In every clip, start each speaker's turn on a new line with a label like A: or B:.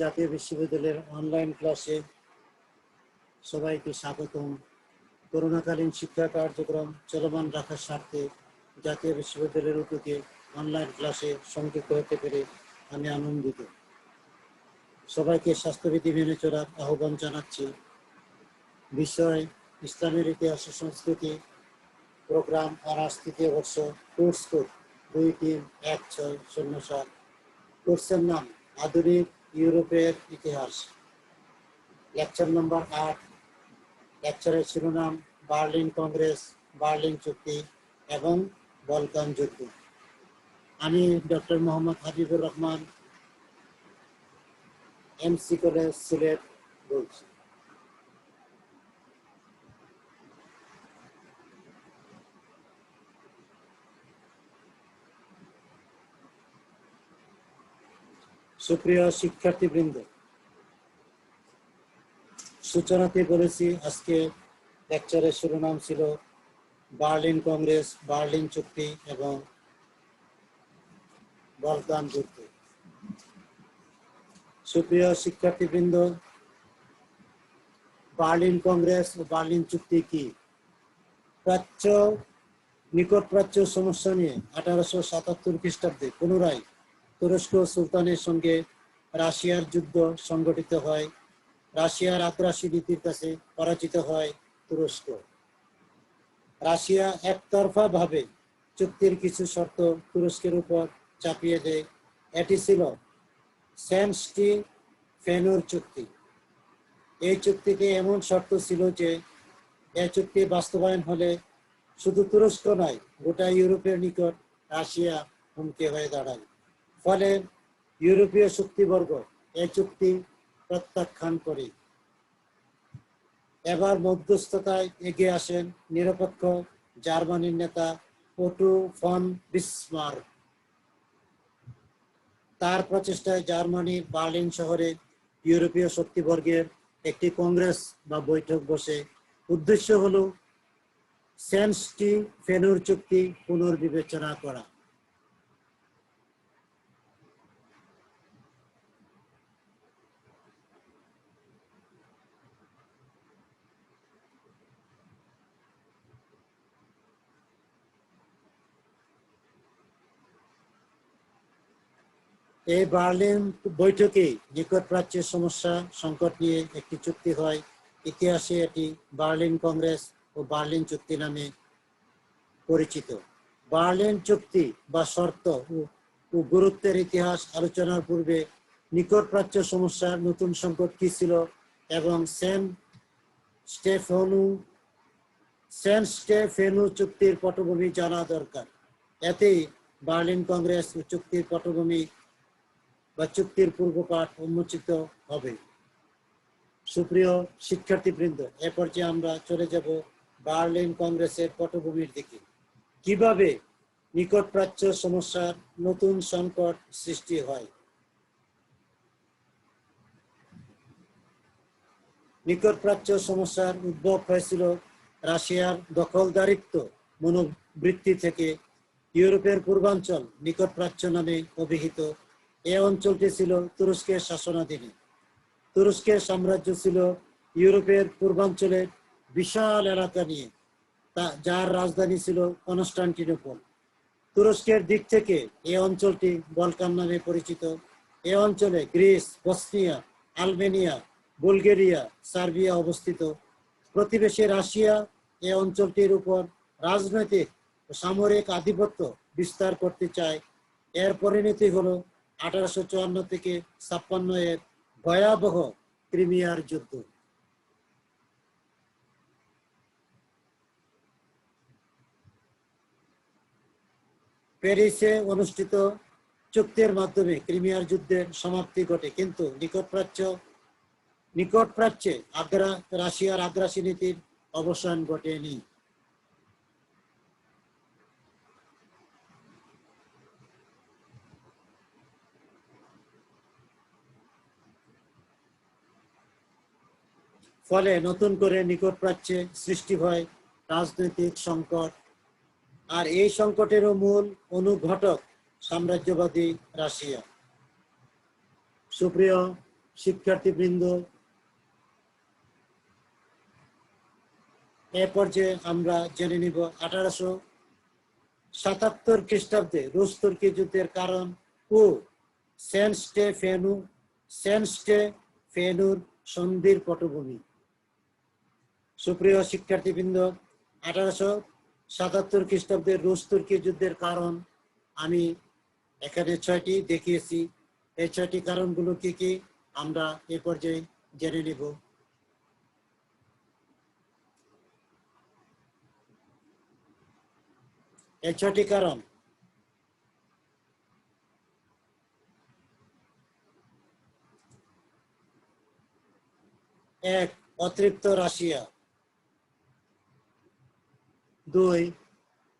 A: জাতীয় বিশ্ববিদ্যালয়ের অনলাইন ক্লাসে সবাইকে স্বাগতম। করোনাকালীন শিক্ষা কার্যক্রম চলমান রাখার স্বার্থে জাতীয় বিশ্ববিদ্যালয়ের উদ্যোগে অনলাইন ক্লাসে সংযুক্ত হতে পেরে আমি আনন্দিত। সবাইকে স্বাস্থ্যবিধি মেনে চলার আহ্বান জানাচ্ছি। বিষয় ইসলামের ইতিহাস ও সংস্কৃতি, প্রোগ্রাম অনার্স তৃতীয় বর্ষ, কোর্স কোড 231607। কোর্সের নাম আধুনিক ইউরোপের ইতিহাস। Lecture number 8। লেকচারের শিরোনাম বার্লিন কংগ্রেস, বার্লিন চুক্তি এবং বলকান যুদ্ধ। আমি doctor Mohammad Habibur Rahman, MC college Sylhet বলছি। সুপ্রিয় শিক্ষার্থীবৃন্দ, সূচনাতে বলেছি আজকে লেকচারের শিরোনাম ছিল বার্লিন কংগ্রেস, বার্লিন চুক্তি এবং বলকান যুদ্ধ। সুপ্রিয় শিক্ষার্থীবৃন্দ, বার্লিন কংগ্রেস ও বার্লিন চুক্তি কি? নিকট প্রাচ্য সমস্যা নিয়ে 1877 খ্রিস্টাব্দে পুনরায় তুরস্ক সুলতানের সঙ্গে রাশিয়ার যুদ্ধ সংগঠিত হয়। রাশিয়ার আগ্রাসী নীতির কাছে পরাজিত হয় তুরস্ক। রাশিয়া একতরফা ভাবে চুক্তির কিছু শর্ত তুরস্কের উপর চাপিয়ে দেয়। এটি ছিল সেন্ট-স্টিফেনুর চুক্তি। এই চুক্তিতে এমন শর্ত ছিল যে এই চুক্তি বাস্তবায়ন হলে শুধু তুরস্ক নয়, গোটা ইউরোপের নিকট রাশিয়া হুমকি হয়ে দাঁড়ায়। ফলে ইউরোপীয় শক্তিবর্গ এই চুক্তি প্রত্যাখ্যান করে। এবার মধ্যস্থতায় এগিয়ে আসেন নিরপেক্ষ জার্মানির নেতা ওটো ফন বিসমার্ক। তার প্রচেষ্টায় জার্মানির বার্লিন শহরে ইউরোপীয় শক্তিবর্গের একটি কংগ্রেস বা বৈঠক বসে। উদ্দেশ্য হলো সেন্ট-স্টিফেনুর চুক্তি পুনর্বিবেচনা করা। এই বার্লিন বৈঠকে নিকট প্রাচ্যের সমস্যা সংকট নিয়ে একটি চুক্তি হয়। ইতিহাসে এটি বার্লিন কংগ্রেস ও বার্লিন চুক্তি নামে পরিচিত। বার্লিন চুক্তি বা শর্ত ও গুরুত্বের ইতিহাস আলোচনার পূর্বে নিকট প্রাচ্য সমস্যার নতুন সংকট কি ছিল এবং সেন্ট স্টেফেনু চুক্তির পটভূমি জানা দরকার। এতেই বার্লিন কংগ্রেস ও চুক্তির পটভূমি বা চুক্তির পূর্বপাঠ উন্মোচিত হবে। সুপ্রিয় শিক্ষার্থীবৃন্দ, এ পর্যায়ে আমরা চলে যাব বার্লিন কংগ্রেসের পটভূমির দিকে। কিভাবে নিকট প্রাচ্য সমস্যার নতুন সংকট সৃষ্টি হয়? নিকট প্রাচ্য সমস্যার উদ্ভব হয়েছিল রাশিয়ার দখলদারিত্ব মনোবৃত্তি থেকে। ইউরোপের পূর্বাঞ্চল নিকট প্রাচ্য নামে অভিহিত। এই অঞ্চলটি ছিল তুরস্কের শাসনাধীনে। তুরস্কের সাম্রাজ্য ছিল ইউরোপের পূর্বাঞ্চলের বিশাল এলাকা নিয়ে, যার রাজধানী ছিল কনস্টান্টিনোপল। তুরস্কের দিক থেকে এই অঞ্চলটি বলকান নামে পরিচিত। এই অঞ্চলে Greece, Bosnia, Albania, Bulgaria, Serbia অবস্থিত। প্রতিবেশী রাশিয়া এই অঞ্চলটির উপর রাজনৈতিক ও সামরিক আধিপত্য বিস্তার করতে চায়। এর পরিণতি হলো 1854 থেকে 56 এর ভয়াবহ ক্রিমিয়ার যুদ্ধ। প্যারিসে অনুষ্ঠিত চুক্তির মাধ্যমে ক্রিমিয়ার যুদ্ধের সমাপ্তি ঘটে, কিন্তু নিকট প্রাচ্যে রাশিয়ার আগ্রাসী নীতির অবসান ঘটেনি। ফলে নতুন করে নিকট প্রাচ্যে সৃষ্টি হয় রাজনৈতিক সংকট। আর এই সংকটেরও মূল অনুঘটক সাম্রাজ্যবাদী রাশিয়া। সুপ্রিয় শিক্ষার্থীবৃন্দ, এ পর্যায়ে আমরা জেনে নিব 1877 খ্রিস্টাব্দে রুশ তুর্কি যুদ্ধের কারণ ও সেন্ট-স্টেফেনুর সন্ধির পটভূমি। সুপ্রিয় শিক্ষার্থীবৃন্দ, 1877 খ্রিস্টাব্দের রুশ তুর্কি যুদ্ধের কারণ আমি এখানে 6টি দেখিয়েছি। এই 6টি কারণগুলো কি কি আমরা এ পর্যায়ে জেনে নিব। এই 6টি কারণ: 1. অতৃপ্ত রাশিয়া। 2.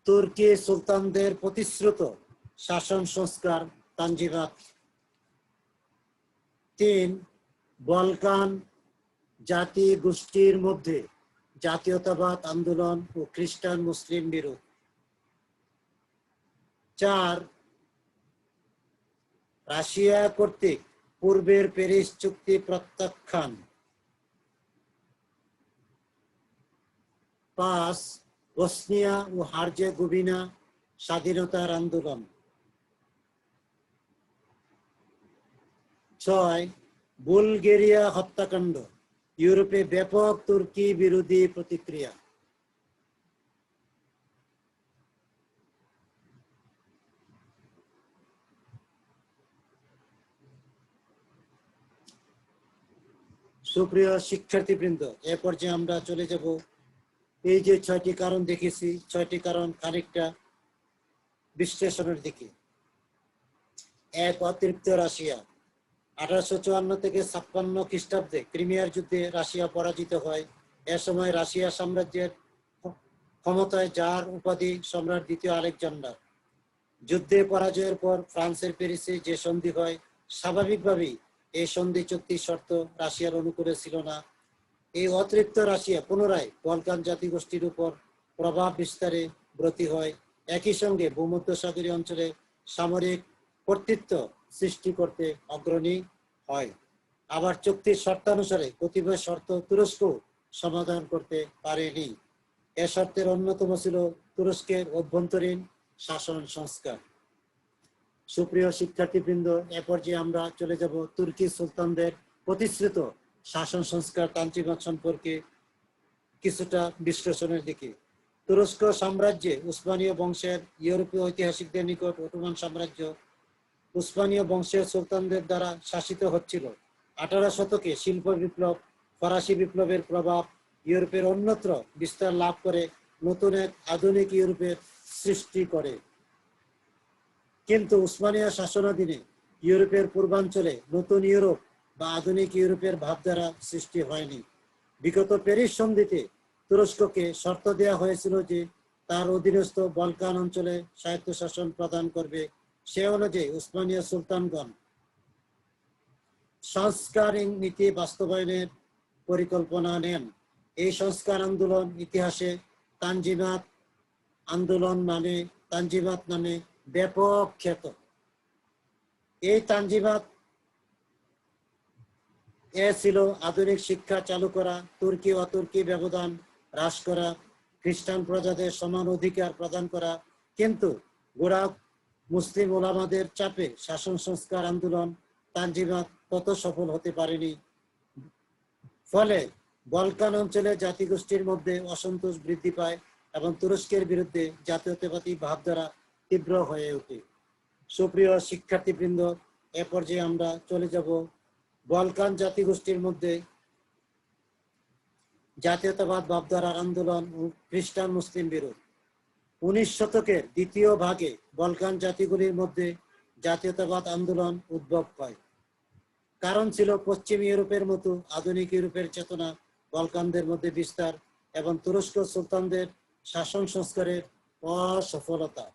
A: তুর্কি সুলতানদের প্রতিশ্রুত শাসন সংস্কার তানজিমাত। 3. বলকান জাতি গোষ্ঠীর মধ্যে জাতীয়তাবাদ আন্দোলন ও খ্রিস্টান মুসলিম বিরোধ। 4. রাশিয়া কর্তৃক পূর্বের প্যারিস চুক্তি প্রত্যাখ্যান। 5. বসনিয়া ও হার্জেগোভিনা স্বাধীনতার আন্দোলন। 6. বুলগেরিয়া হত্যাকাণ্ড, ইউরোপে ব্যাপক তুর্কি বিরোধী প্রতিক্রিয়া। সুপ্রিয় শিক্ষার্থীবৃন্দ, এ পর্যায়ে আমরা চলে যাব এই যে 6টি কারণ দেখেছি, 6টি কারণ খানিকটা বিশ্লেষণের দিকে। 1. অতৃপ্ত রাশিয়া। 1854 থেকে 56 খ্রিস্টাব্দে ক্রিমিয়ার যুদ্ধে রাশিয়া পরাজিত হয়। এ সময় রাশিয়া সাম্রাজ্যের ক্ষমতায় জার উপাধি সম্রাট দ্বিতীয় আলেকজান্ডার। যুদ্ধে পরাজয়ের পর ফ্রান্সের প্যারিসে যে সন্ধি হয়, স্বাভাবিকভাবেই এই সন্ধি চুক্তির শর্ত রাশিয়ার অনুকূলে ছিল না। এই অতৃপ্ত রাশিয়া পুনরায় বলকান জাতিগোষ্ঠীর উপর প্রভাব বিস্তারে ব্রতী হয়। একই সঙ্গে ভূমধ্যসাগরীয় অঞ্চলে সামরিক কর্তৃত্ব সৃষ্টি করতে অগ্রণী হয়। আবার চুক্তির শর্তানুসারে কতিপয় শর্ত তুরস্ক সমাধান করতে পারেনি। এ শর্তের অন্যতম ছিল তুরস্কের অভ্যন্তরীণ শাসন সংস্কার। সুপ্রিয় শিক্ষার্থীবৃন্দ, এ পর্যায়ে আমরা চলে যাব তুর্কি সুলতানদের প্রতিশ্রুত শাসন সংস্কার তান্ত্রিকবাদ সম্পর্কে কিছুটা বিশ্লেষণের দিকে। তুরস্ক সাম্রাজ্যে উসমানীয় বংশের ইউরোপীয় ঐতিহাসিকদের নিকট অটোমান সাম্রাজ্য উসমানীয় বংশের সুলতানদের দ্বারা শাসিত হচ্ছিল। 18 শতকে শিল্প বিপ্লব, ফরাসি বিপ্লবের প্রভাব ইউরোপের অন্যত্র বিস্তার লাভ করে নতুন এক আধুনিক ইউরোপের সৃষ্টি করে। কিন্তু উসমানীয় শাসনাধীনে ইউরোপের পূর্বাঞ্চলে নতুন ইউরোপ বা আধুনিক ইউরোপের ভাবধারা সৃষ্টি হয়নি। বিগত প্যারিস সন্ধিতে তুরস্ককে শর্ত দেওয়া হয়েছিল যে তার অধীনস্থ বলকান অঞ্চলে স্বায়ত্তশাসন প্রদান করবে। সে অনুযায়ী উসমানীয় সুলতানগণ সংস্কার নীতি বাস্তবায়নের পরিকল্পনা নেন। এই সংস্কার আন্দোলন ইতিহাসে তানজিমাত আন্দোলন তানজিমাত নামে ব্যাপক খ্যাত। এই তানজিমাত ছিল আধুনিক শিক্ষা চালু করা, তুর্কি অতুর্কি ব্যবধান হ্রাস করা, খ্রিস্টান প্রজাদের সমান অধিকার প্রদান করা। কিন্তু গোড়া মুসলিম ওলামাদের চাপে শাসন সংস্কার আন্দোলন তানজিমাত তত সফল হতে পারেনি। ফলে বলকান অঞ্চলে জাতিগোষ্ঠীর মধ্যে অসন্তোষ বৃদ্ধি পায় এবং তুরস্কের বিরুদ্ধে জাতীয়তাবাদী ভাবধারা তীব্র হয়ে ওঠে। সুপ্রিয় শিক্ষার্থীবৃন্দ, এ পর্যায়ে আমরা চলে যাব বলকান জাতিগোষ্ঠীর মধ্যে জাতীয়তাবাদ ভাবধারার আন্দোলন ও খ্রিস্টান মুসলিম বিরোধ। 19 শতকের দ্বিতীয় ভাগে বলকান জাতিগুলির মধ্যে জাতীয়তাবাদ আন্দোলন উদ্ভব হয়। কারণ ছিল পশ্চিম ইউরোপের মতো আধুনিক ইউরোপের চেতনা বলকানদের মধ্যে বিস্তার এবং তুরস্ক সুলতানদের শাসন সংস্কারের অসফলতা।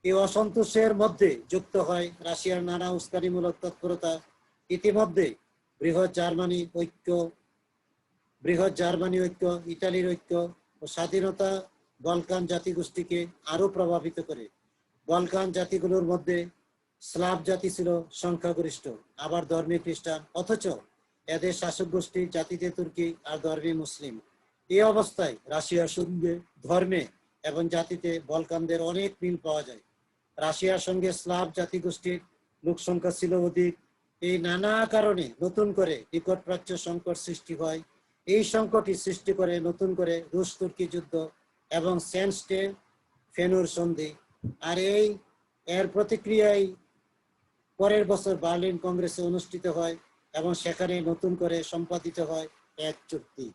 A: এই অসন্তোষের মধ্যে যুক্ত হয় রাশিয়ার নানা উস্কানিমূলক তৎপরতা। ইতিমধ্যে বৃহৎ জার্মানি ঐক্য, ইতালির ঐক্য ও স্বাধীনতা বলকান জাতিগোষ্ঠীকে আরো প্রভাবিত করে। বলকান জাতিগুলোর মধ্যে স্লাভ জাতি ছিল সংখ্যাগরিষ্ঠ, আবার ধর্মী খ্রিস্টান, অথচ এদের শাসক গোষ্ঠী জাতিতে তুর্কি আর ধর্মী মুসলিম। এই অবস্থায় রাশিয়ার সঙ্গে ধর্মে এবং জাতিতে বলকানদের অনেক মিল পাওয়া যায়। রাশিয়ার সঙ্গে স্লাভ জাতিগোষ্ঠীর লোক সংখ্যা ছিল অধিক। এই নানা কারণে নতুন করে নিকট প্রাচ্য সংকট সৃষ্টি হয়। এই সংকটই সৃষ্টি করে নতুন করে রুশ তুর্কি যুদ্ধ এবং সেন্সটে ফেনুর সন্ধি। আর এর প্রতিক্রিয়ায় পরের বছর বার্লিন কংগ্রেসে অনুষ্ঠিত হয় এবং সেখানে নতুন করে সম্পাদিত হয় এক চুক্তি।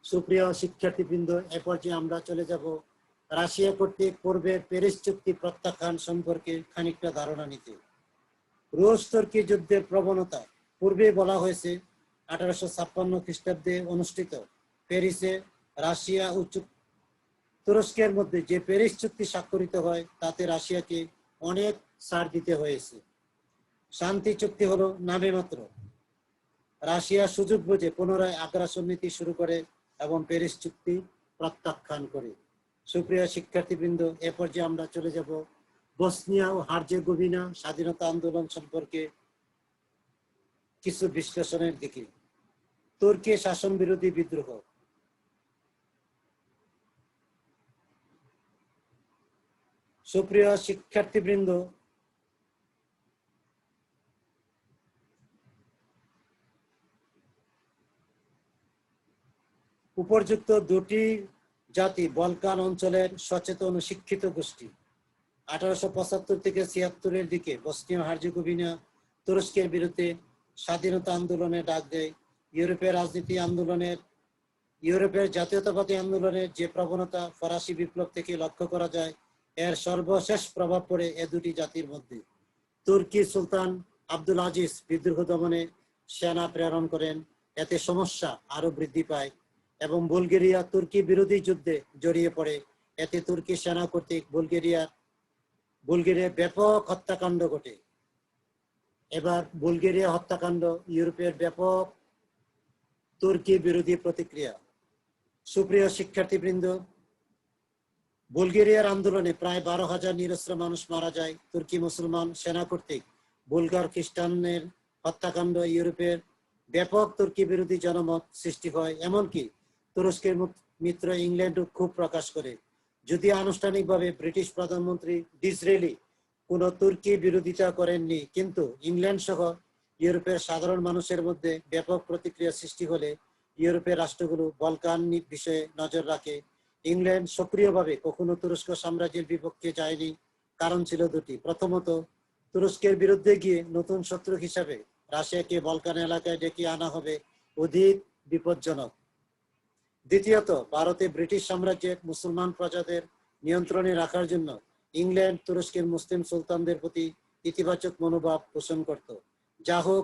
A: সুপ্রিয় শিক্ষার্থীবৃন্দ, এ পর্যায়ে আমরা চলে যাব রাশিয়া কর্তৃক পূর্বের প্যারিস চুক্তি প্রত্যাখ্যান সম্পর্কে খানিকটা ধারণা নিতে। রুশ তুর্কি যুদ্ধের প্রবণতা পূর্বে বলা হয়েছে 1856 খ্রিস্টাব্দে অনুষ্ঠিত প্যারিসে রাশিয়া ও তুরস্কের মধ্যে যে প্যারিস চুক্তি স্বাক্ষরিত হয় তাতে রাশিয়াকে অনেক ছাড় দিতে হয়েছে। শান্তি চুক্তি হলো নামে মাত্র। রাশিয়া সুযোগ বুঝে পুনরায় আগ্রাসন নীতি শুরু করে এবং প্যারিস চুক্তি প্রত্যাখ্যান করে। সুপ্রিয় শিক্ষার্থীবৃন্দ, এ পর্যায়ে আমরা চলে যাব বসনিয়া ও হার্জেগোভিনা স্বাধীনতা আন্দোলন সম্পর্কে কিছু বিশ্লেষণের দিকে। তুর্কি শাসন বিরোধী বিদ্রোহ। সুপ্রিয় শিক্ষার্থীবৃন্দ, উপর্যুক্ত দুটি জাতি বলকান অঞ্চলের সচেতন ও শিক্ষিত গোষ্ঠী। 1875 থেকে 76-এর দিকে বসনিয়া হার্জেগোভিনা তুরস্কের বিরুদ্ধে স্বাধীনতা আন্দোলনে ডাক দেয়। ইউরোপের জাতীয়তাবাদী আন্দোলনের যে প্রবণতা ফরাসি বিপ্লব থেকে লক্ষ্য করা যায়, এর সর্বশেষ প্রভাব পড়ে এ দুটি জাতির মধ্যে। তুর্কি সুলতান আব্দুল আজিজ বিদ্রোহ দমনে সেনা প্রেরণ করেন। এতে সমস্যা আরো বৃদ্ধি পায় এবং বুলগেরিয়া তুর্কি বিরোধী যুদ্ধে জড়িয়ে পড়ে। এতে তুর্কি সেনা কর্তৃক বুলগেরিয়া ব্যাপক হত্যাকাণ্ড ঘটে। এবার বুলগেরিয়া হত্যাকাণ্ড ইউরোপের ব্যাপক তুর্কি বিরোধী প্রতিক্রিয়া। সুপ্রিয় শিক্ষার্থীবৃন্দ, বুলগেরিয়ার আন্দোলনে প্রায় 12,000 নিরস্ত্র মানুষ মারা যায়। তুর্কি মুসলমান সেনা কর্তৃক বুলগার খ্রিস্টানের হত্যাকাণ্ড ইউরোপের ব্যাপক তুর্কি বিরোধী জনমত সৃষ্টি হয়। এমনকি তুরস্কের মিত্র ইংল্যান্ডও ক্ষোভ প্রকাশ করে। যদি আনুষ্ঠানিকভাবে ব্রিটিশ প্রধানমন্ত্রী ডিসরেলি কোনো তুর্কি বিরোধিতা করেননি, কিন্তু ইংল্যান্ড সহ ইউরোপের সাধারণ মানুষের মধ্যে ব্যাপক প্রতিক্রিয়া সৃষ্টি হলে ইউরোপের রাষ্ট্রগুলো বলকান বিষয়ে নজর রাখে। ইংল্যান্ড সক্রিয়ভাবে কখনো তুরস্ক সাম্রাজ্যের বিপক্ষে যায়নি। কারণ ছিল দুটি। প্রথমত, তুরস্কের বিরুদ্ধে গিয়ে নতুন শত্রু হিসাবে রাশিয়াকে বলকান এলাকায় ডেকে আনা হবে অধিক বিপজ্জনক। দ্বিতীয়ত, ভারতে ব্রিটিশ সাম্রাজ্যের মুসলমান প্রজাদের নিয়ন্ত্রণে রাখার জন্য ইংল্যান্ড তুরস্কের মুসলিম সুলতানদের প্রতি ইতিবাচক মনোভাব পোষণ করত। যা হোক,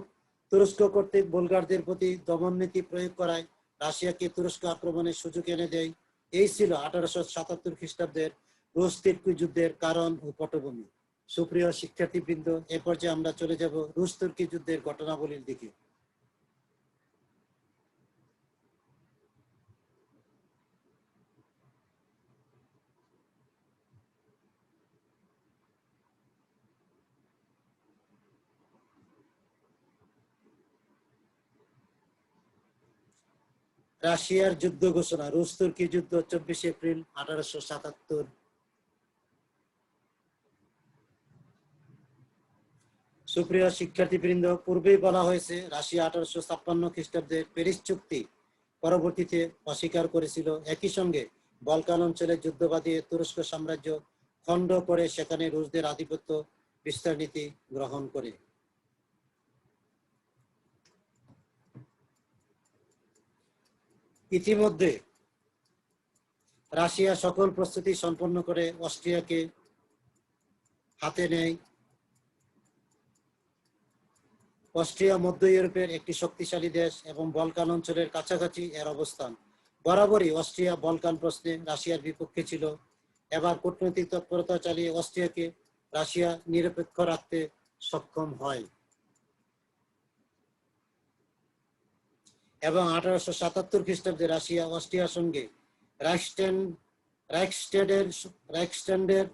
A: তুরস্ক কর্তৃক বুলগারদের প্রতি দমন নীতি প্রয়োগ করায় রাশিয়াকে তুরস্ক আক্রমণের সুযোগ এনে দেয়। এই ছিল 1877 খ্রিস্টাব্দের রুশ তুর্কি যুদ্ধের কারণ ও পটভূমি। সুপ্রিয় শিক্ষার্থীবৃন্দ, এ পর্যায়ে আমরা চলে যাব রুশ তুর্কি যুদ্ধের ঘটনাবলীর দিকে। রাশিয়ার যুদ্ধ ঘোষণা। রুশ তুর্কি যুদ্ধ 24 এপ্রিল 1877। সুপ্রিয় শিক্ষার্থীবৃন্দ, পূর্বেই বলা হয়েছে রাশিয়া 1856 খ্রিস্টাব্দের প্যারিস চুক্তি পরবর্তীতে অস্বীকার করেছিল। একই সঙ্গে বলকান অঞ্চলে যুদ্ধ বাঁধিয়ে তুরস্ক সাম্রাজ্য খণ্ড করে সেখানে রুশদের আধিপত্য বিস্তার নীতি গ্রহণ করে। ইতিমধ্যে রাশিয়া সকল প্রস্তুতি সম্পন্ন করে অস্ট্রিয়াকে হাতে নেয়। অস্ট্রিয়া মধ্য ইউরোপের একটি শক্তিশালী দেশ এবং বলকান অঞ্চলের কাছাকাছি এর অবস্থান। বরাবরই অস্ট্রিয়া বলকান প্রশ্নে রাশিয়ার বিপক্ষে ছিল। এবার কূটনৈতিক তৎপরতা চালিয়ে অস্ট্রিয়াকে রাশিয়া নিরপেক্ষ রাখতে সক্ষম হয় এবং 1877 খ্রিস্টাব্দে রাশিয়া অস্ট্রিয়ার সঙ্গে রাইখস্ট্যান্ডের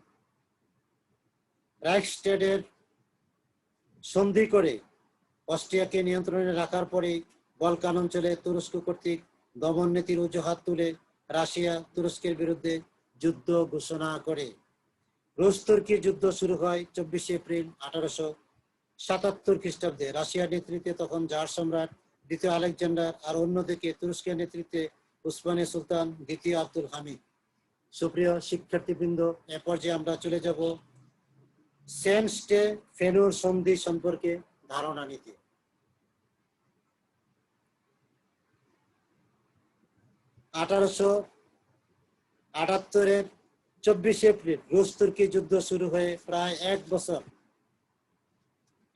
A: রাইখস্টেডের সন্ধি করে অস্ট্রিয়াকে নিয়ন্ত্রণে রাখার পরে বলকান অঞ্চলে তুরস্ক কর্তৃক দমন নীতির অজুহাত তুলে রাশিয়া তুরস্কের বিরুদ্ধে যুদ্ধ ঘোষণা করে। রুশ তুর্কি যুদ্ধ শুরু হয় 24 এপ্রিল 1877 খ্রিস্টাব্দে। রাশিয়ার নেতৃত্বে তখন জার সম্রাট দ্বিতীয় আলেকজান্ডার, আর অন্যদিকে তুরস্কের নেতৃত্বে উসমানী সুলতান দ্বিতীয় আব্দুল হামিদ। সুপ্রিয় শিক্ষার্থীবৃন্দ, এ পর্যায়ে আমরা চলে যাব সেন-স্টে-ফেনুর সন্ধি সম্পর্কে ধারণা নিতে। 1878-এর 24 এপ্রিল রুশ তুর্কি যুদ্ধ শুরু হয়ে প্রায় 1 বছর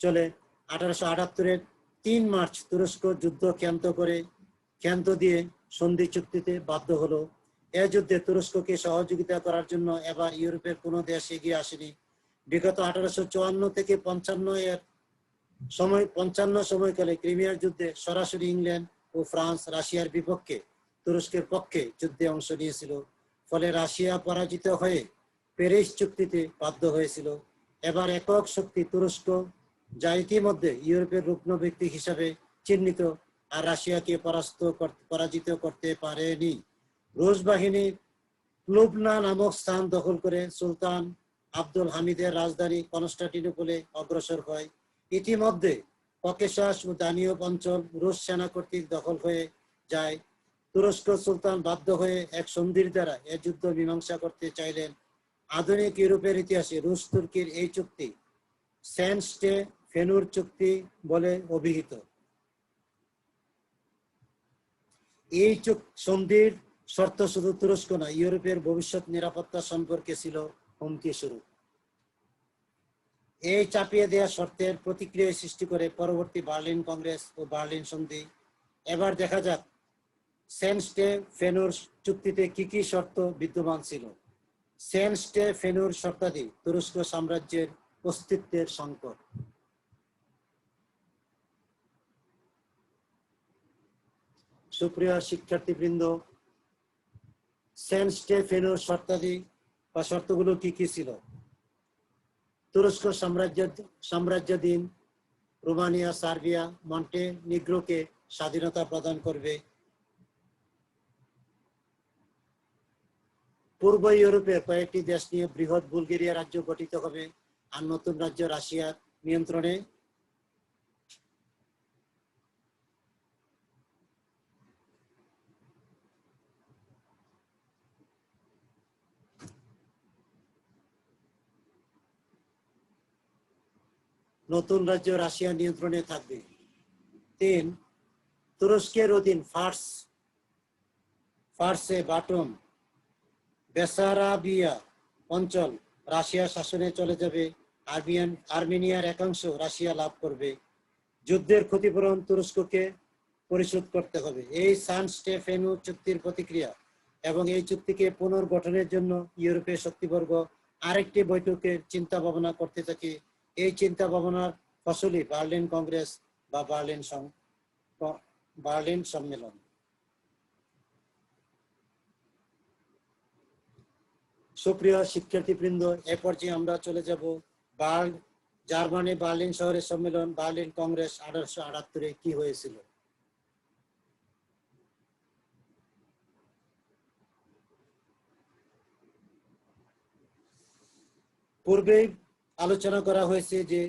A: চলে। 1878-এর 3 মার্চ তুরস্ক যুদ্ধ ক্ষান্ত দিয়ে সন্ধি চুক্তিতে বাধ্য হলো। এ যুদ্ধে তুরস্ককে সহযোগিতা করার জন্য এবার ইউরোপের কোনো দেশ এগিয়ে আসেনি। বিগত 1854 থেকে 55 সময়কালে ক্রিমিয়ার যুদ্ধে সরাসরি ইংল্যান্ড ও ফ্রান্স রাশিয়ার বিপক্ষে তুরস্কের পক্ষে যুদ্ধে অংশ নিয়েছিল। ফলে রাশিয়া পরাজিত হয়ে প্যারিস চুক্তিতে বাধ্য হয়েছিল। এবার একক শক্তি তুরস্ক, যা ইতিমধ্যে ইউরোপের রুগ্ন ব্যক্তি হিসাবে চিহ্নিত, আর রাশিয়াকে পরাজিত করতে পারেনি। রুশ বাহিনী লুবনা নামক স্থান দখল করে সুলতান আব্দুল হামিদের রাজধানী কনস্টান্টিনোপলে অগ্রসর হয়। ইতিমধ্যে ককেশাস ও দানিয়ব অঞ্চল রুশ সেনা কর্তৃক দখল হয়ে যায়। তুরস্ক সুলতান বাধ্য হয়ে এক সন্ধির দ্বারা এ যুদ্ধ মীমাংসা করতে চাইলেন। আধুনিক ইউরোপের ইতিহাসে রুশ তুর্কির এই চুক্তি সেন-স্টে-ফেনুর চুক্তি বলে অভিহিত। এই সন্ধির শর্ত শুধু তুরস্ক না, ইউরোপের ভবিষ্যৎ নিরাপত্তা সম্পর্কে ছিল হুমকি স্বরূপ। এই চাপিয়ে দেওয়া শর্তের প্রতিক্রিয়া সৃষ্টি করে পরবর্তী বার্লিন কংগ্রেস ও বার্লিন সন্ধি। এবার দেখা যাক সেন-স্টে-ফেনুর চুক্তিতে কি কি শর্ত বিদ্যমান ছিল। সেন-স্টে-ফেনুর শর্তাদি তুরস্ক সাম্রাজ্যের অস্তিত্বের সংকট। সুপ্রিয় শিক্ষার্থীবৃন্দ, সেন-স্টে-ফেনুর শর্তাদি বা শর্তগুলো কি কি ছিল? তুরস্ক সাম্রাজ্যাধীন রোমানিয়া, সার্বিয়া, মন্টেনিগ্রোকে স্বাধীনতা প্রদান করবে। পূর্ব ইউরোপের কয়েকটি দেশ নিয়ে বৃহৎ বুলগেরিয়া রাজ্য গঠিত হবে, আর নতুন রাজ্য রাশিয়ার নিয়ন্ত্রণে। নতুন রাজ্য রাশিয়ার নিয়ন্ত্রণে থাকবে। 3, তুরস্কের অধীন ফার্সে বাটন বেসারাবিয়া অঞ্চল রাশিয়ার শাসনে চলে যাবে। আর্মেনিয়ার একাংশ রাশিয়া লাভ করবে। যুদ্ধের ক্ষতিপূরণ তুরস্ককে পরিশোধ করতে হবে। এই সেন-স্টে-ফেনুর চুক্তির প্রতিক্রিয়া এবং এই চুক্তিকে পুনর্গঠনের জন্য ইউরোপের শক্তিবর্গ আরেকটি বৈঠকের চিন্তা ভাবনা করতে থাকে। এই চিন্তা ভাবনার ফসলই বার্লিন কংগ্রেস বা বার্লিন সম্মেলন। সুপ্রিয় শিক্ষার্থীবৃন্দ, এ পর্যায়ে আমরা চলে যাব জার্মানি বার্লিন শহরের সম্মেলন, বার্লিন কংগ্রেস 1878-এ কি হয়েছিল। পূর্বেই আলোচনা করা হয়েছে যে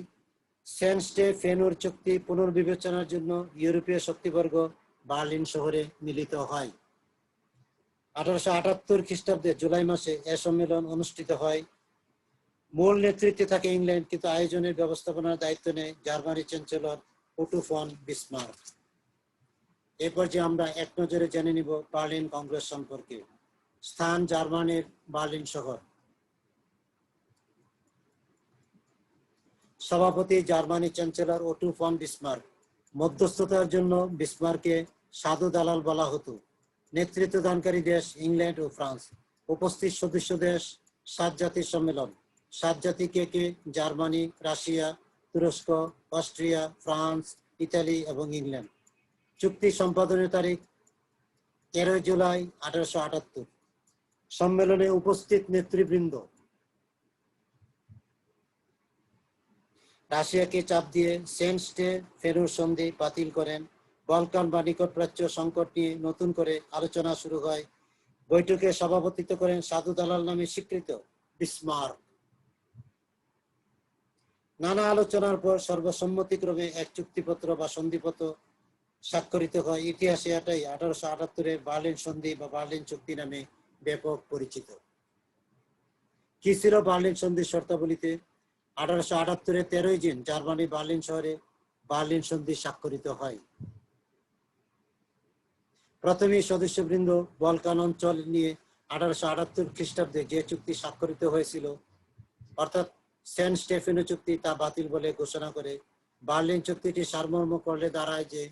A: সেন-স্টে-ফেনুর চুক্তি পুনর্বিবেচনার জন্য ইউরোপীয় শক্তিবর্গ বার্লিন শহরে মিলিত হয়। 1878 খ্রিস্টাব্দে জুলাই মাসে এ সম্মেলন অনুষ্ঠিত হয়। মূল নেতৃত্বে থাকে ইংল্যান্ড, কিন্তু আয়োজনের ব্যবস্থাপনার দায়িত্ব নেয় জার্মানি চ্যান্সেলর ওটো ফন বিসমার্ক। এরপর যে আমরা এক নজরে জেনে নিব বার্লিন কংগ্রেস সম্পর্কে। স্থান জার্মানির বার্লিন শহর। সভাপতি জার্মানি চ্যান্সেলর ওটো ফন বিসমার্ক। মধ্যস্থতার জন্য বিসমার্ককে সাধু দালাল বলা হতো। নেতৃত্ব দানকারী দেশ ইংল্যান্ড ও ফ্রান্স। উপস্থিত সদস্য দেশ 7 জাতির সম্মেলন। 7 জাতি কে কে? জার্মানি, রাশিয়া, তুরস্ক, অস্ট্রিয়া, ফ্রান্স, ইতালি এবং ইংল্যান্ড। চুক্তি সম্পাদনের তারিখ 13 জুলাই 1878। সম্মেলনে উপস্থিত নেতৃবৃন্দ: রাশিয়াকে চাপ দিয়ে সেন্ট স্টেফেনোর সন্ধি বাতিল করেন। বলকান বা নিকটপ্রাচ্য সংকট নিয়ে নতুন করে আলোচনা শুরু হয়। বৈঠকে সভাপতিত্ব করেন সাধু দালাল নামে স্বীকৃত বিসমার্ক। নানা আলোচনার পর সর্বসম্মতিক্রমে এক চুক্তিপত্র বা সন্ধিপত্র স্বাক্ষরিত হয়। ইতিহাসে এটাই 1878-এর বার্লিন সন্ধি বা বার্লিন চুক্তি নামে ব্যাপক পরিচিত। কি ছিল বার্লিন সন্ধির শর্তাবলীতে? 1878-এর 13 জুন জার্মানি বার্লিন শহরে বার্লিন সন্ধি স্বাক্ষরিত হয়। প্রথমেই সদস্যবৃন্দ বলকান অঞ্চল নিয়ে 1878 খ্রিস্টাব্দে যে চুক্তি স্বাক্ষরিত হয়েছিল, অর্থাৎ সেন্ট স্টেফেনো চুক্তি, তা বাতিল বলে ঘোষণা করে। বার্লিন চুক্তিটি সারমর্ম করলে দাঁড়ায় যে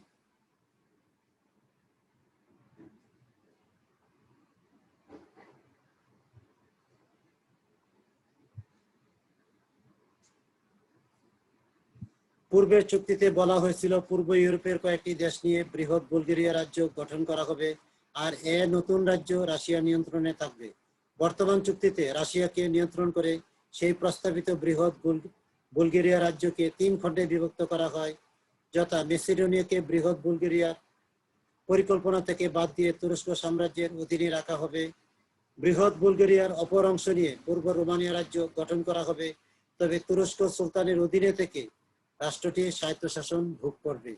A: পূর্বের চুক্তিতে বলা হয়েছিল পূর্ব ইউরোপের কয়েকটি দেশ নিয়ে বৃহৎ বুলগেরিয়া রাজ্য গঠন করা হবে, আর এ নতুন রাজ্য রাশিয়া নিয়ন্ত্রণে থাকবে। বর্তমান চুক্তিতে রাশিয়াকে নিয়ন্ত্রণ করে সেই প্রস্তাবিত বৃহৎ বুলগেরিয়া রাজ্যকে 3 খণ্ডে বিভক্ত করা হয়, যথা মেসিডোনিয়াকে বৃহৎ বুলগেরিয়ার পরিকল্পনা থেকে বাদ দিয়ে তুরস্ক সাম্রাজ্যের অধীনে রাখা হবে। বৃহৎ বুলগেরিয়ার অপর অংশ নিয়ে পূর্ব রোমানিয়া রাজ্য গঠন করা হবে, তবে তুরস্ক সুলতানের অধীনে থেকে রাষ্ট্রটি স্বায়ত্তশাসন ভোগ করবে।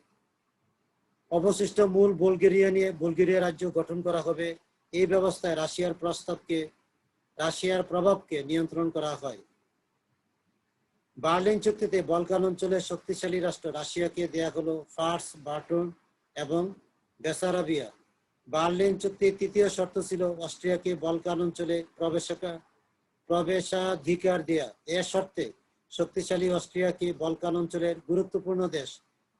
A: অবশিষ্ট মূল বুলগেরিয়া নিয়ে বুলগেরিয়া রাজ্য গঠন করা হবে। এই ব্যবস্থায় রাশিয়ার প্রভাবকে নিয়ন্ত্রণ করা হয়। বার্লিন চুক্তিতে বলকান অঞ্চলের শক্তিশালী রাষ্ট্র রাশিয়াকে দেয়া হলো ফার্স, বার্টন এবং বেসারাবিয়া। বার্লিন চুক্তির তৃতীয় শর্ত ছিল অস্ট্রিয়াকে বলকান অঞ্চলে প্রবেশাধিকার দেয়া। এ শর্তে শক্তিশালী অস্ট্রিয়াকে বলকান অঞ্চলের গুরুত্বপূর্ণ দেশ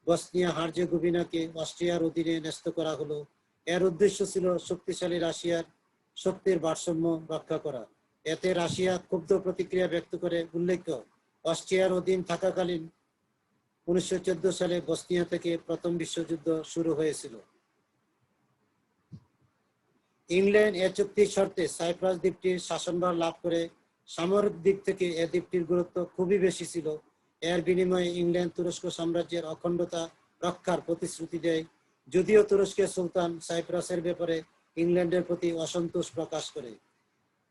A: বসনিয়া হার্জেগোভিনাকে অস্ট্রিয়ার অধীনে ন্যস্ত করা হলো। এর উদ্দেশ্য ছিল শক্তিশালী রাশিয়ার শক্তির ভারসাম্য রক্ষা করা। এতে রাশিয়া ক্ষুব্ধ প্রতিক্রিয়া ব্যক্ত করে। উল্লেখ্য, অস্ট্রিয়ার অধীন থাকাকালীন 1914 সালে বসনিয়া থেকে প্রথম বিশ্বযুদ্ধ শুরু হয়েছিল। ইংল্যান্ড এ চুক্তির শর্তে সাইপ্রাস দ্বীপটির শাসনভার লাভ করে। সামরিক দিক থেকে এ দ্বীপটির গুরুত্ব খুবই বেশি ছিল। এর বিনিময়ে ইংল্যান্ড তুরস্ক সাম্রাজ্যের অখণ্ডতা রক্ষার প্রতিশ্রুতি দেয়। যদিও তুরস্কের সুলতান সাইপ্রাসের ব্যাপারে ইংল্যান্ডের প্রতি অসন্তোষ প্রকাশ করে।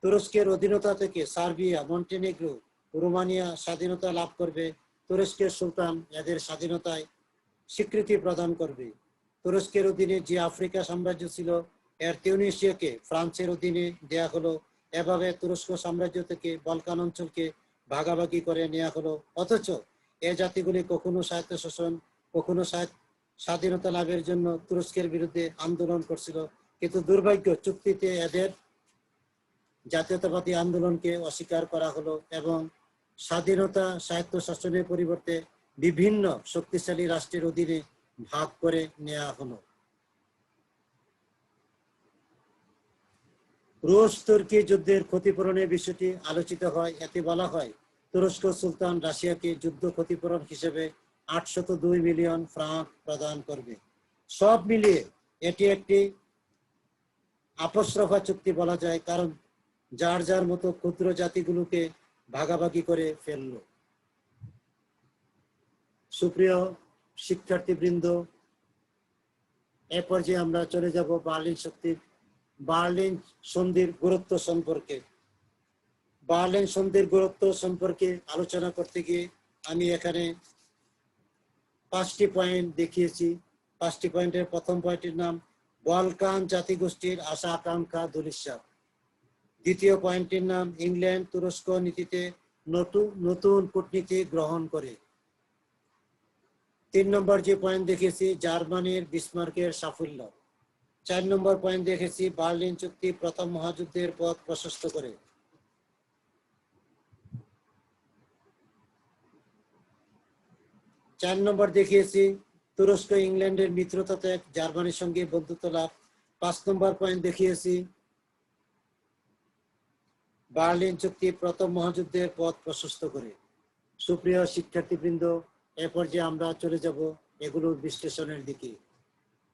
A: তুরস্কের অধীনতা থেকে সার্বিয়া, মন্টেনেগ্রো, রোমানিয়া স্বাধীনতা লাভ করবে। তুরস্কের সুলতান এদের স্বাধীনতায় স্বীকৃতি প্রদান করবে। তুরস্কের অধীনে যে আফ্রিকা সাম্রাজ্য ছিল, এর তিউনিসিয়াকে ফ্রান্সের অধীনে দেয়া হলো। এভাবে তুরস্ক সাম্রাজ্য থেকে বলকান অঞ্চলকে ভাগাভাগি করে নেওয়া হলো। অথচ এ জাতিগুলি কখনো স্বায়ত্তশাসন, কখনো স্বাধীনতা লাভের জন্য তুরস্কের বিরুদ্ধে আন্দোলন করছিল। কিন্তু দুর্ভাগ্য, চুক্তিতে এদের জাতীয়তাবাদী আন্দোলনকে অস্বীকার করা হলো এবং স্বাধীনতা স্বায়ত্তশাসনের পরিবর্তে বিভিন্ন শক্তিশালী রাষ্ট্রের অধীনে ভাগ করে নেওয়া হলো। রুশ তুর্কি যুদ্ধের ক্ষতিপূরণের বিষয়টি আলোচিত হয়। এতে বলা হয়, তুরস্ক সুলতান রাশিয়াকে যুদ্ধ ক্ষতিপূরণ হিসেবে 802 মিলিয়ন ফ্রাঙ্ক প্রদান করবে। সব মিলিয়ে এটি একটি আপসরফা চুক্তি বলা যায়, কারণ যার যার মতো ক্ষুদ্র জাতিগুলোকে ভাগাভাগি করে ফেলল। সুপ্রিয় শিক্ষার্থীবৃন্দ, এ পর্যায়ে আমরা চলে যাব বার্লিন সন্ধির গুরুত্ব সম্পর্কে। বার্লিন সন্ধির গুরুত্ব সম্পর্কে আলোচনা করতে গিয়ে আমি এখানে 5টি পয়েন্ট দেখিয়েছি। 5টি পয়েন্টের প্রথম পয়েন্টের নাম বলকান জাতিগোষ্ঠীর আশা আকাঙ্ক্ষা ধূলিসাৎ। দ্বিতীয় পয়েন্টটির নাম ইংল্যান্ড তুরস্ক নীতিতে নতুন কূটনীতি গ্রহণ করে। 3 নম্বর যে পয়েন্ট দেখেছি, জার্মানির বিসমার্কের সাফল্য। 4 নম্বর পয়েন্ট দেখেছি, বার্লিন চুক্তি প্রথম মহাযুদ্ধের পথ প্রশস্ত করে। 4 নম্বর দেখিয়েছি তুরস্ক ইংল্যান্ডের মিত্রতা ত্যাগ, জার্মানির সঙ্গে বন্ধুত্ব লাভ। 5 নম্বর পয়েন্ট দেখিয়েছি বার্লিন চুক্তি প্রথম মহাযুদ্ধের পথ প্রশস্ত করে। সুপ্রিয় শিক্ষার্থীবৃন্দ, এ পর্যায়ে আমরা চলে যাব এগুলোর বিশ্লেষণের দিকে।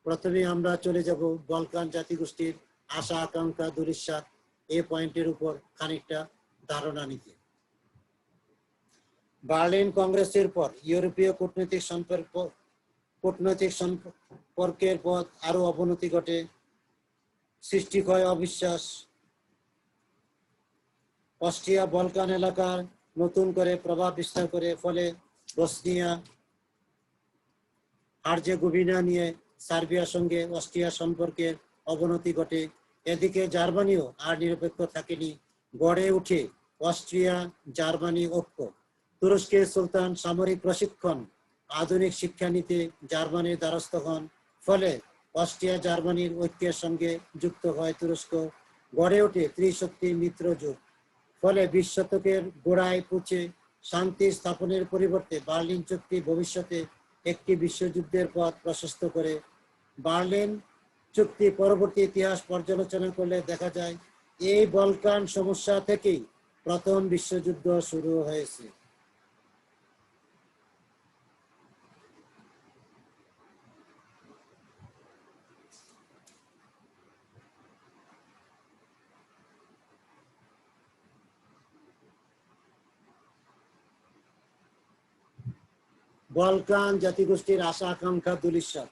A: প্রথমে আমরা চলে যাব বলকান জাতিগোষ্ঠীর আশা আকাঙ্ক্ষা ধূলিসাৎ এই পয়েন্টের উপর খানিকটা ধারণা নিতে। বার্লিন কংগ্রেসের পর ইউরোপীয় কূটনৈতিক সম্পর্কের পথ আরো অবনতি ঘটে, সৃষ্টি হয় অবিশ্বাস। অস্ট্রিয়া বলকান এলাকার নতুন করে প্রভাব বিস্তার করে, ফলে বসনিয়া হার্জেগোভিনা নিয়ে সার্বিয়ার সঙ্গে অস্ট্রিয়া সম্পর্কের অবনতি ঘটে। এদিকে জার্মানিও আর নিরপেক্ষ থাকেনি, গড়ে উঠে অস্ট্রিয়া জার্মানি ঐক্য। তুরস্কের সুলতান সামরিক প্রশিক্ষণ, আধুনিক শিক্ষা নিতে জার্মানির দ্বারস্থ হন, ফলে অস্ট্রিয়া জার্মানির ঐক্যের সঙ্গে যুক্ত হয় তুরস্ক। গড়ে ওঠে ত্রিশক্তি মিত্র জোট। ফলে 20 শতকের গোড়ায় পৌঁছে শান্তি স্থাপনের পরিবর্তে বার্লিন চুক্তি ভবিষ্যতে একটি বিশ্বযুদ্ধের পথ প্রশস্ত করে। বার্লিন চুক্তি পরবর্তী ইতিহাস পর্যালোচনা করলে দেখা যায় এই বলকান সমস্যা থেকেই প্রথম বিশ্বযুদ্ধ শুরু হয়েছে। বলকান জাতিগোষ্ঠীর আশা আকাঙ্ক্ষা দুলিশ্বাস,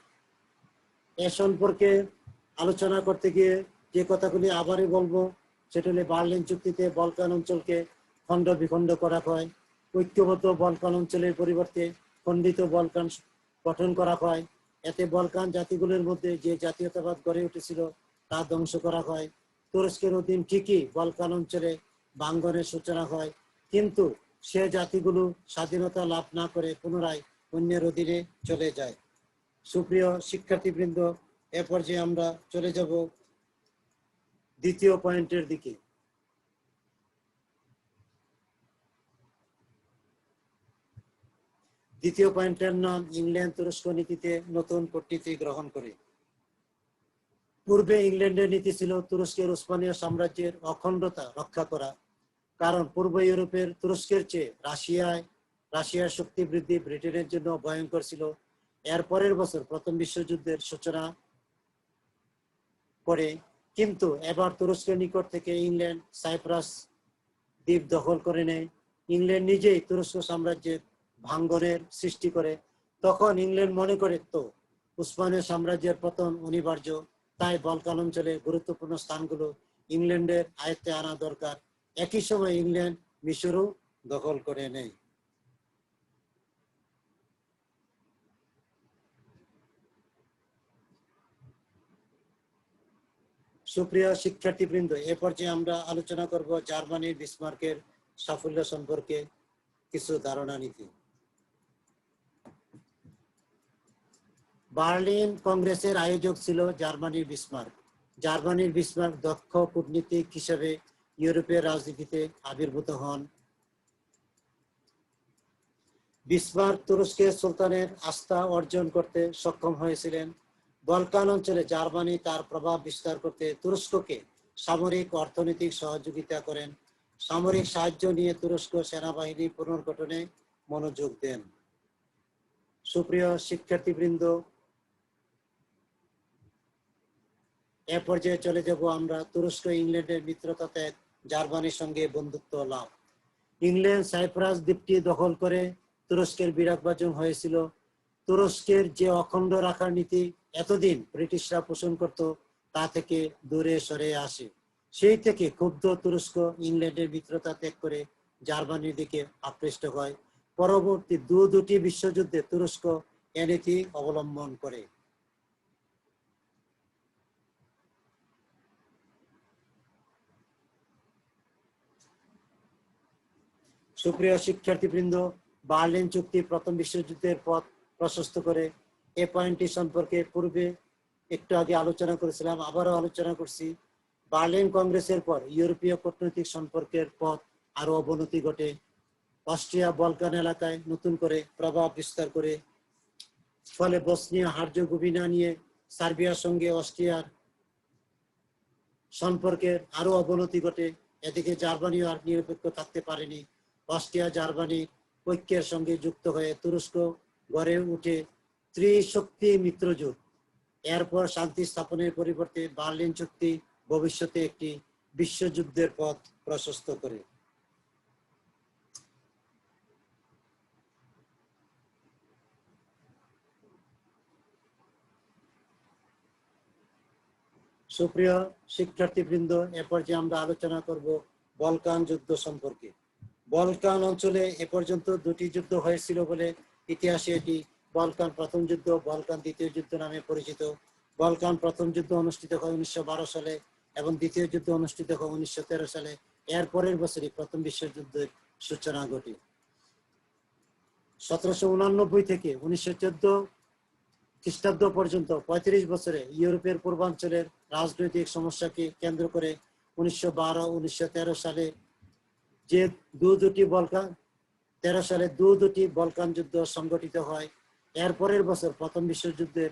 A: এ সম্পর্কে আলোচনা করতে গিয়ে যে কথাগুলি আবারই বলবো সেটা হলে বার্লিন চুক্তিতে বলকান অঞ্চলকে খণ্ড বিখণ্ড করা হয়, ঐক্যবদ্ধ বলকান অঞ্চলের পরিবর্তে খণ্ডিত বলকান গঠন করা হয়। এতে বলকান জাতিগুলোর মধ্যে যে জাতীয়তাবাদ গড়ে উঠেছিল তা ধ্বংস করা হয়। তুরস্কের অধীন ঠিকই বলকান অঞ্চলে ভাঙ্গনের সূচনা হয়, কিন্তু সে জাতিগুলো স্বাধীনতা লাভ না করে পুনরায় অন্যের অধীনে চলে যায়। সুপ্রিয় শিক্ষার্থীবৃন্দ, এ পর্যায়ে আমরা চলে যাব দ্বিতীয় পয়েন্টের দিকে। দ্বিতীয় পয়েন্টের নাম ইংল্যান্ড তুরস্ক নীতিতে নতুন কূটনীতি গ্রহণ করে। পূর্বে ইংল্যান্ডের নীতি ছিল তুরস্কের উসমানীয় সাম্রাজ্যের অখণ্ডতা রক্ষা করা, কারণ পূর্ব ইউরোপের তুরস্কের চেয়ে রাশিয়ার শক্তি বৃদ্ধি ব্রিটেনের জন্য ভয়ঙ্কর ছিল। এর পরের বছর প্রথম বিশ্বযুদ্ধের সূচনা করে, কিন্তু এবার তুরস্কের নিকট থেকে ইংল্যান্ড সাইপ্রাস দ্বীপ দখল করে নেয়। ইংল্যান্ড নিজেই তুরস্ক সাম্রাজ্যের ভাঙ্গনের সৃষ্টি করে। তখন ইংল্যান্ড মনে করে তো উসমানীয় সাম্রাজ্যের পতন অনিবার্য, তাই বলকান অঞ্চলের গুরুত্বপূর্ণ স্থানগুলো ইংল্যান্ডের আয়ত্তে আনা দরকার। একই সময় ইংল্যান্ড মিশরও দখল করে নেয়। সুপ্রিয় শিক্ষার্থীবৃন্দ, এ পর্যায়ে আমরা আলোচনা করব জার্মানির বিসমার্কের সাফল্য সম্পর্কে কিছু ধারণা নিতে। বার্লিন কংগ্রেসের আয়োজক ছিল জার্মানির বিসমার্ক। জার্মানির বিসমার্ক দক্ষ কূটনীতিক হিসেবে ইউরোপের রাজনীতিতে আবির্ভূত হন। বিসমার্ক তুরস্কের সুলতানের আস্থা অর্জন করতে সক্ষম হয়েছিলেন। বলকান অঞ্চলে জার্মানি তার প্রভাব বিস্তার করতে তুরস্ককে সামরিক অর্থনৈতিক সহযোগিতা করেন। সামরিক সাহায্য নিয়ে তুরস্ক সেনাবাহিনী পুনর্গঠনে মনোযোগ দেন। সুপ্রিয় শিক্ষার্থীবৃন্দ, এ পর্যায়ে চলে যাব আমরা তুরস্ক ইংল্যান্ডের মিত্রতা ত্যাগ, জার্মানির সঙ্গে বন্ধুত্ব লাভ। ইংল্যান্ড সাইপ্রাস দ্বীপটি দখল করে তুরস্কের বিরাগভাজন হয়েছিল। তুরস্কের যে অখণ্ড রাখার নীতি এতদিন ব্রিটিশরা পোষণ করত তা থেকে দূরে সরে আসে। সেই থেকে ক্ষুব্ধ তুরস্ক ইংল্যান্ডের মিত্রতা ত্যাগ করে জার্মানির দিকে আকৃষ্ট হয়। পরবর্তী দুটি বিশ্বযুদ্ধে তুরস্ক এ নীতি অবলম্বন করে। সুপ্রিয় শিক্ষার্থীবৃন্দ, বার্লিন চুক্তি প্রথম বিশ্বযুদ্ধের পথ প্রশস্ত করে। এ পয়েন্টটি সম্পর্কে পূর্বে একটু আগে আলোচনা করেছিলাম, আবারও আলোচনা করছি। বার্লিন কংগ্রেসের পর ইউরোপীয় কূটনৈতিক সম্পর্কের পথ আরো অবনতি ঘটে। অস্ট্রিয়া বলকান এলাকায় নতুন করে প্রভাব বিস্তার করে, ফলে বসনিয়া হার্জেগোভিনা নিয়ে সার্বিয়ার সঙ্গে অস্ট্রিয়ার সম্পর্কের আরো অবনতি ঘটে। এদিকে জার্মানিও আর নিরপেক্ষ থাকতে পারেনি। অস্ট্রিয়া জার্মানি ঐক্যের সঙ্গে যুক্ত হয়ে তুরস্ক গড়ে উঠে ত্রিশক্তি মিত্রজোট। এরপর শান্তি স্থাপনের পরিবর্তে বার্লিন চুক্তি ভবিষ্যতে একটি বিশ্বযুদ্ধের পথ প্রশস্ত করে। সুপ্রিয় শিক্ষার্থীবৃন্দ, এ পর্যায়ে আমরা আলোচনা করব বলকান যুদ্ধ সম্পর্কে। বলকান অঞ্চলে এ পর্যন্ত দুটি যুদ্ধ হয়েছিল বলে ইতিহাসে এটি বলকান প্রথম যুদ্ধ, বলকান দ্বিতীয় যুদ্ধ নামে পরিচিত। বলকান প্রথম যুদ্ধ অনুষ্ঠিত হয় 1912 সালে এবং দ্বিতীয় যুদ্ধ অনুষ্ঠিত হয় 1913 সালে। এর পরের বছরই প্রথম বিশ্বযুদ্ধের সূচনা ঘটে। 1789 থেকে 1914 খ্রিস্টাব্দ পর্যন্ত 35 বছরে ইউরোপের পূর্বাঞ্চলের রাজনৈতিক সমস্যাকে কেন্দ্র করে 1912-1913 সালে যে দুটি বলকান যুদ্ধ সংগঠিত হয়। এর পরের বছর প্রথম বিশ্বযুদ্ধের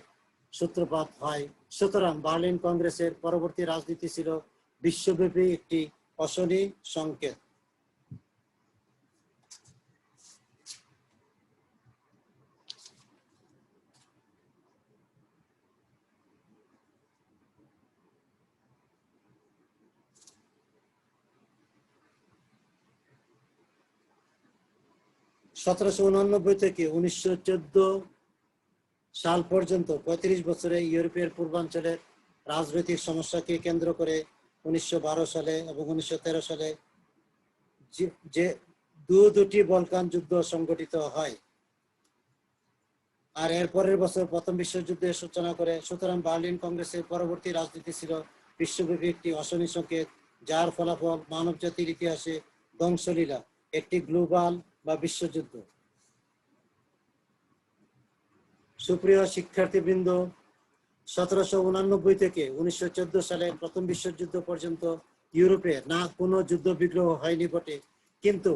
A: সূত্রপাত হয়। সুতরাং বার্লিন কংগ্রেসের পরবর্তী রাজনীতি ছিল বিশ্বব্যাপী একটি অশনি সংকেত। (1789 থেকে 1914 সাল পর্যন্ত 35 বছরে ইউরোপের পূর্বাঞ্চলের রাজনৈতিক সমস্যাকে কেন্দ্র করে 1912 সালে এবং 1913 সালে যে দুটি বলকান যুদ্ধ সংগঠিত হয় আর এর পরের বছর প্রথম বিশ্বযুদ্ধের সূচনা করে। সুতরাং বার্লিন কংগ্রেসের পরবর্তী রাজনীতি ছিল বিশ্বব্যাপী একটি অশনি সংকেত, যার ফলাফল মানব জাতির ইতিহাসে ধ্বংসলীলা, একটি গ্লোবাল বা বিশ্বযুদ্ধ। সুপ্রিয় শিক্ষার্থীবৃন্দ, 1789 থেকে 1914 সালে প্রথম বিশ্বযুদ্ধ পর্যন্ত ইউরোপে না কোনো যুদ্ধ বিগ্রহ হয়নি বটে, কিন্তু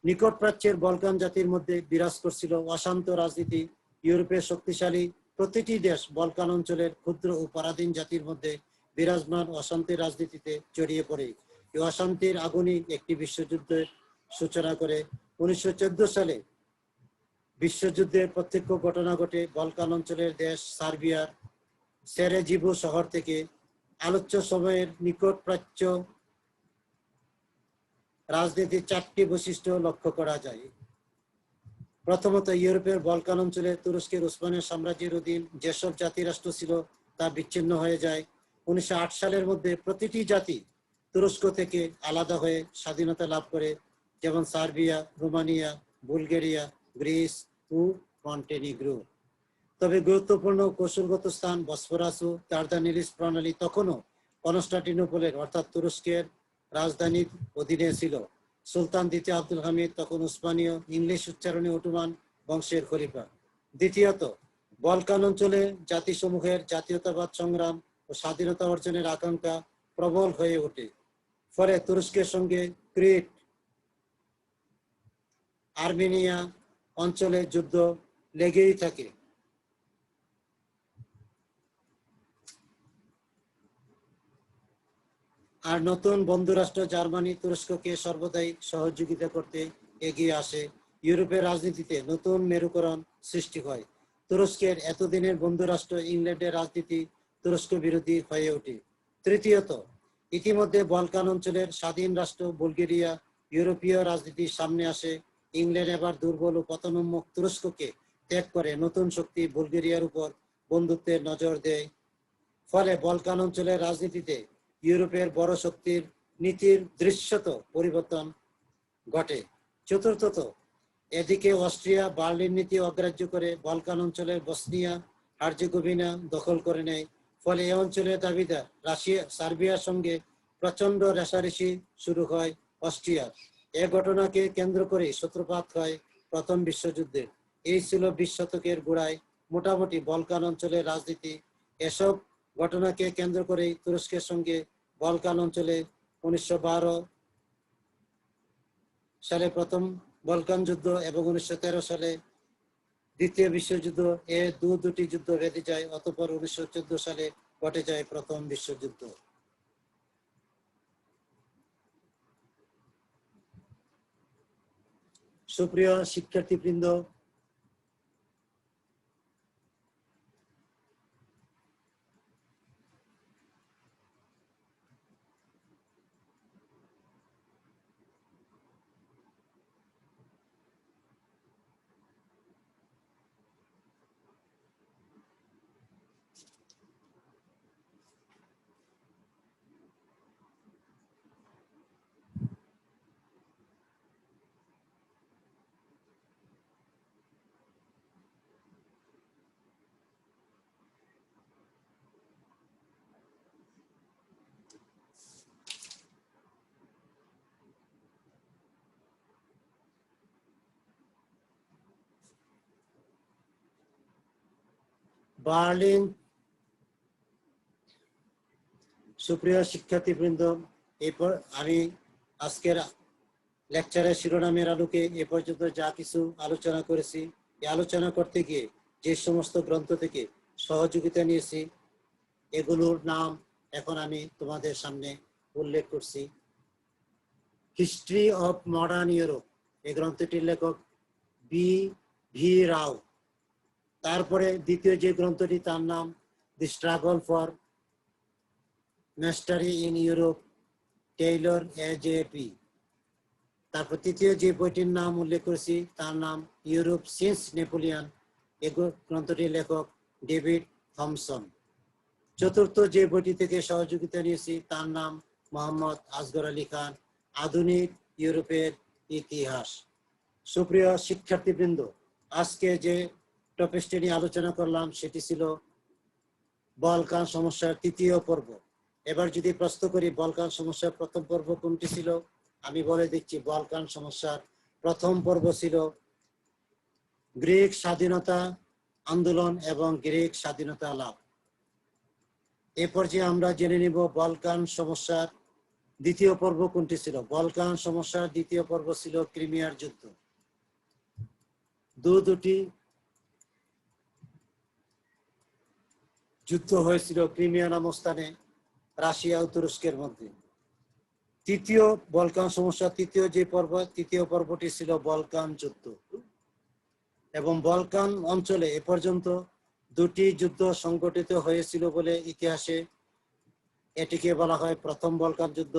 A: নিকট প্রাচ্যের বলকান জাতির মধ্যে বিরাজ করছিল অশান্ত রাজনীতি। ইউরোপের শক্তিশালী প্রতিটি দেশ বলকান অঞ্চলের ক্ষুদ্র ও পরাধীন জাতির মধ্যে বিরাজমান অশান্তির রাজনীতিতে জড়িয়ে পড়ে। এই অশান্তির আগুনই একটি বিশ্বযুদ্ধের সূচনা করে। 1914 সালে বিশ্বযুদ্ধের প্রত্যক্ষ ঘটনা ঘটে বলকান অঞ্চলের দেশ সার্বিয়ার সেরেজিভো শহর থেকে। আলোচ্য সময়ের নিকট প্রাচ্য রাজনীতির 4টি বৈশিষ্ট্য লক্ষ্য করা যায়। প্রথমত, ইউরোপের বলকান অঞ্চলে তুরস্কের উসমানীয় সাম্রাজ্যের অধীন যেসব জাতি রাষ্ট্র ছিল তা বিচ্ছিন্ন হয়ে যায়। 1908 সালের মধ্যে প্রতিটি জাতি তুরস্ক থেকে আলাদা হয়ে স্বাধীনতা লাভ করে, যেমন সার্বিয়া, রোমানিয়া, বুলগেরিয়া, গ্রিস ও মন্টেনিগ্রো। তবে গুরুত্বপূর্ণ কৌশলগত স্থান বসফরাস ও দারদানিলিস প্রণালী তখনও কনস্টান্টিনোপলের অর্থাৎ তুরস্কের রাজধানীর অধীনে ছিল। সুলতান দ্বিতীয় আব্দুল হামিদ তখন উসমানীয় ইংলিশ উচ্চারণে অটোমান বংশের খলিফা। দ্বিতীয়ত, বলকান অঞ্চলে জাতিসমূহের জাতীয়তাবাদ সংগ্রাম ও স্বাধীনতা অর্জনের আকাঙ্ক্ষা প্রবল হয়ে ওঠে। ফলে তুরস্কের সঙ্গে ক্রিট, আর্মেনিয়া অঞ্চলে যুদ্ধ লেগেই থাকে। আর নতুন বন্ধুরাষ্ট্র জার্মানি তুরস্ককে সর্বদাই সহযোগিতা করতে এগিয়ে আসে। ইউরোপের রাজনীতিতে নতুন মেরুকরণ সৃষ্টি হয়। তুরস্কের এতদিনের বন্ধুরাষ্ট্র ইংল্যান্ডের রাজনীতি তুরস্ক বিরোধী হয়ে ওঠে। তৃতীয়ত, ইতিমধ্যে বলকান অঞ্চলের স্বাধীন রাষ্ট্র বুলগেরিয়া ইউরোপীয় রাজনীতির সামনে আসে। ইংল্যান্ড এবার দুর্বল ও পতনোন্মুখ তুরস্ককে ত্যাগ করে নতুন শক্তি বুলগেরিয়ার উপর বন্ধুত্বের নজর দেয়। ফলে বলকান অঞ্চলের রাজনীতিতে ইউরোপের বড় শক্তির নীতির দৃশ্যত পরিবর্তন ঘটে। চতুর্থত, এদিকে অস্ট্রিয়া বার্লিন নীতি অগ্রাহ্য করে বলকান অঞ্চলের বসনিয়া হার্জেগোভিনা দখল করে নেয়। ফলে এই অঞ্চলের দাবিদার সার্বিয়ার সঙ্গে প্রচন্ড রেষারেষি শুরু হয় অস্ট্রিয়ার। এ ঘটনাকে কেন্দ্র করে সূত্রপাত হয় প্রথম বিশ্বযুদ্ধের। এই ছিল 20 শতকের গোড়ায় মোটামুটি বলকান অঞ্চলের রাজনীতি। এসব ঘটনাকে কেন্দ্র করেই তুরস্কের সঙ্গে বলকান অঞ্চলে 1912 সালে প্রথম বলকান যুদ্ধ এবং 1913 সালে দ্বিতীয় বিশ্বযুদ্ধ, এ দুটি যুদ্ধ বেঁধে যায়। অতঃপর 1914 সালে ঘটে যায় প্রথম বিশ্বযুদ্ধ। সুপ্রিয় শিক্ষার্থীবৃন্দ, বার্লিন সুপ্রিয় শিক্ষার্থীবৃন্দ, এরপর আমি আজকের লেকচারের শিরোনামের আলোকে এ পর্যন্ত যা কিছু আলোচনা করেছি, এই আলোচনা করতে গিয়ে যে সমস্ত গ্রন্থ থেকে সহযোগিতা নিয়েছি এগুলোর নাম এখন আমি তোমাদের সামনে উল্লেখ করছি। হিস্ট্রি অফ মডার্ন ইউরোপ, এই গ্রন্থটির লেখক বি রাও। তারপরে দ্বিতীয় যে গ্রন্থটি তার নাম the struggle for mastery in Europe, Taylor AJP. তারপর তৃতীয় যে বইটির নাম উল্লেখ করেছি তার নাম ইউরোপ সিন্স নেপোলিয়ান, এই গ্রন্থটির লেখক ডেভিড থমসন। চতুর্থ যে বইটি থেকে সহযোগিতা নিয়েছি তার নাম মোহাম্মদ আসগর আলী খান, আধুনিক ইউরোপের ইতিহাস। সুপ্রিয় শিক্ষার্থীবৃন্দ, আজকে যে টপিকটি নিয়ে আলোচনা করলাম সেটি ছিল বলকান সমস্যার তৃতীয় পর্ব। এবার যদি প্রশ্ন করি বলকান সমস্যার প্রথম পর্ব কোনটি ছিল, আমি বলে দিচ্ছি বলকান সমস্যার প্রথম পর্ব ছিল গ্রিক স্বাধীনতা আন্দোলন এবং গ্রিক স্বাধীনতা লাভ। এ পর্যায়ে আমরা জেনে নিব বলকান সমস্যার দ্বিতীয় পর্ব কোনটি ছিল। বলকান সমস্যার দ্বিতীয় পর্ব ছিল ক্রিমিয়ার যুদ্ধ। দুটি যুদ্ধ হয়েছিল ক্রিমিয়া নামক স্থানে রাশিয়া ও তুরস্কের মধ্যে। তৃতীয় বলকান সমস্যা তৃতীয় পর্বটি ছিল বলকান যুদ্ধ। এবং বলকান অঞ্চলে এ পর্যন্ত দুটি যুদ্ধ সংঘটিত হয়েছিল বলে ইতিহাসে এটিকে বলা হয় প্রথম বলকান যুদ্ধ,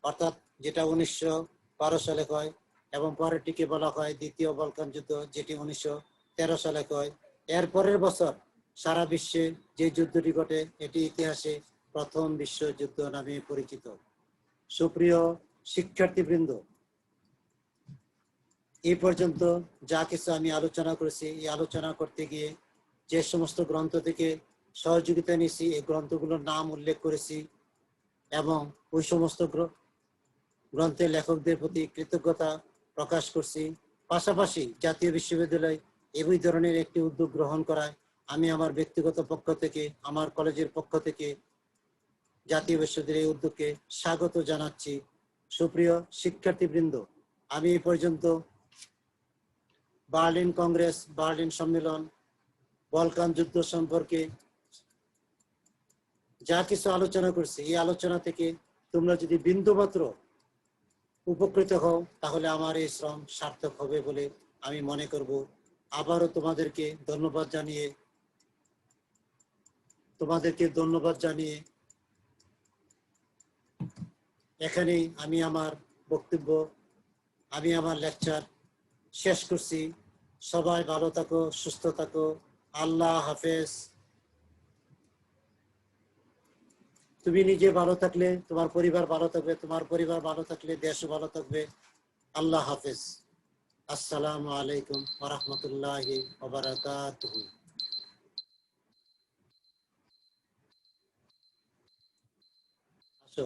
A: অর্থাৎ যেটা 1912 সালে হয়, এবং পরেরটিকে বলা হয় দ্বিতীয় বলকান যুদ্ধ, যেটি 1913 সালে হয়। এর পরের বছর সারা বিশ্বে যে যুদ্ধটি ঘটে এটি ইতিহাসে প্রথম বিশ্বযুদ্ধ নামে পরিচিত। সুপ্রিয় শিক্ষার্থীবৃন্দ, এই পর্যন্ত যা কিছু আমি আলোচনা করেছি, এই আলোচনা করতে গিয়ে যে সমস্ত গ্রন্থ থেকে সহযোগিতা নিয়েছি এই গ্রন্থগুলোর নাম উল্লেখ করেছি এবং ওই সমস্ত গ্রন্থের লেখকদের প্রতি কৃতজ্ঞতা প্রকাশ করছি। পাশাপাশি জাতীয় বিশ্ববিদ্যালয় এই ধরনের একটি উদ্যোগ গ্রহণ করায় আমি আমার ব্যক্তিগত পক্ষ থেকে, আমার কলেজের পক্ষ থেকে জাতীয় বিশ্ববিদ্যালয়ের উদ্যোগকে স্বাগত জানাচ্ছি। সুপ্রিয় শিক্ষার্থীবৃন্দ, আমি এই পর্যন্ত বার্লিন কংগ্রেস, বার্লিন সম্মেলন, বলকান যুদ্ধ সম্পর্কে যা কিছু আলোচনা করছি, এই আলোচনা থেকে তোমরা যদি বিন্দুমাত্র উপকৃত হও তাহলে আমার এই শ্রম সার্থক হবে বলে আমি মনে করব। আবারও তোমাদেরকে ধন্যবাদ জানিয়ে এখানেই আমি আমার বক্তব্য, আমি আমার লেকচার শেষ করছি। সবাই ভালো থাকো, সুস্থ থাকো। আল্লাহ হাফেজ। তুমি নিজে ভালো থাকলে তোমার পরিবার ভালো থাকবে, তোমার পরিবার ভালো থাকলে দেশও ভালো থাকবে। আল্লাহ হাফেজ। আসসালামু আলাইকুম ওয়া রাহমাতুল্লাহি ওয়া বারাকাতুহু। আসো।